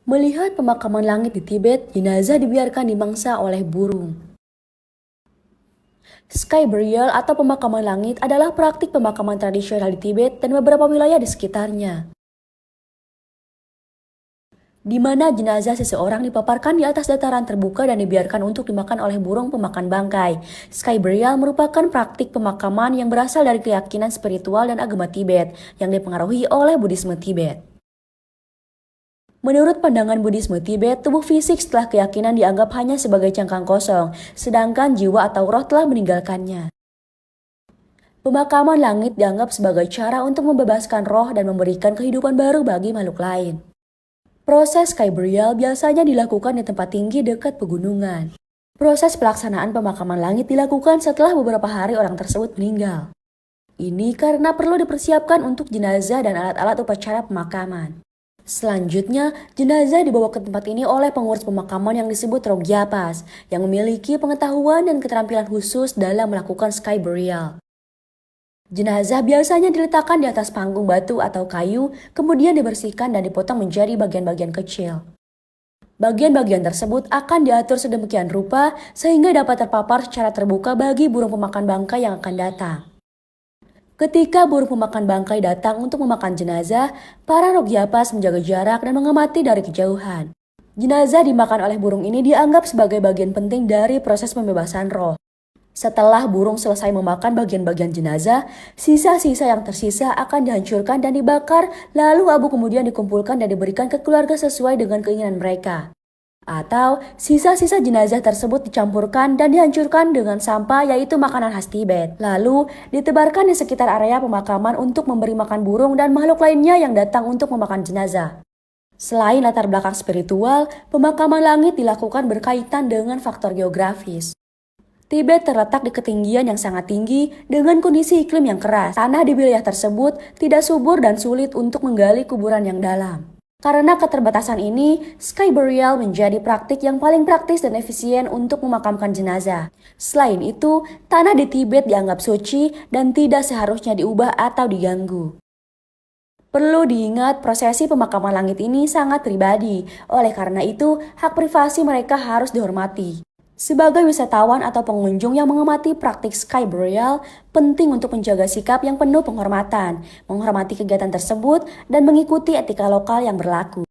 Melihat pemakaman langit di Tibet, jenazah dibiarkan dimangsa oleh burung. Sky burial atau pemakaman langit adalah praktik pemakaman tradisional di Tibet dan beberapa wilayah di sekitarnya, di mana jenazah seseorang dipaparkan di atas dataran terbuka dan dibiarkan untuk dimakan oleh burung pemakan bangkai. Sky burial merupakan praktik pemakaman yang berasal dari keyakinan spiritual dan agama Tibet yang dipengaruhi oleh Buddhisme Tibet. Menurut pandangan Buddhisme Tibet, tubuh fisik setelah keyakinan dianggap hanya sebagai cangkang kosong, sedangkan jiwa atau roh telah meninggalkannya. Pemakaman langit dianggap sebagai cara untuk membebaskan roh dan memberikan kehidupan baru bagi makhluk lain. Proses sky burial biasanya dilakukan di tempat tinggi dekat pegunungan. Proses pelaksanaan pemakaman langit dilakukan setelah beberapa hari orang tersebut meninggal. Ini karena perlu dipersiapkan untuk jenazah dan alat-alat upacara pemakaman. Selanjutnya, jenazah dibawa ke tempat ini oleh pengurus pemakaman yang disebut Rogyapas, yang memiliki pengetahuan dan keterampilan khusus dalam melakukan sky burial. Jenazah biasanya diletakkan di atas panggung batu atau kayu, kemudian dibersihkan dan dipotong menjadi bagian-bagian kecil. Bagian-bagian tersebut akan diatur sedemikian rupa sehingga dapat terpapar secara terbuka bagi burung pemakan bangkai yang akan datang. Ketika burung pemakan bangkai datang untuk memakan jenazah, para Rogyapas menjaga jarak dan mengamati dari kejauhan. Jenazah dimakan oleh burung ini dianggap sebagai bagian penting dari proses pembebasan roh. Setelah burung selesai memakan bagian-bagian jenazah, sisa-sisa yang tersisa akan dihancurkan dan dibakar, lalu abu kemudian dikumpulkan dan diberikan ke keluarga sesuai dengan keinginan mereka. Atau sisa-sisa jenazah tersebut dicampurkan dan dihancurkan dengan sampah, yaitu makanan khas Tibet. Lalu ditebarkan di sekitar area pemakaman untuk memberi makan burung dan makhluk lainnya yang datang untuk memakan jenazah. Selain latar belakang spiritual, pemakaman langit dilakukan berkaitan dengan faktor geografis. Tibet terletak di ketinggian yang sangat tinggi dengan kondisi iklim yang keras. Tanah di wilayah tersebut tidak subur dan sulit untuk menggali kuburan yang dalam. Karena keterbatasan ini, sky burial menjadi praktik yang paling praktis dan efisien untuk memakamkan jenazah. Selain itu, tanah di Tibet dianggap suci dan tidak seharusnya diubah atau diganggu. Perlu diingat, prosesi pemakaman langit ini sangat pribadi. Oleh karena itu, hak privasi mereka harus dihormati. Sebagai wisatawan atau pengunjung yang mengamati praktik sky burial, penting untuk menjaga sikap yang penuh penghormatan, menghormati kegiatan tersebut, dan mengikuti etika lokal yang berlaku.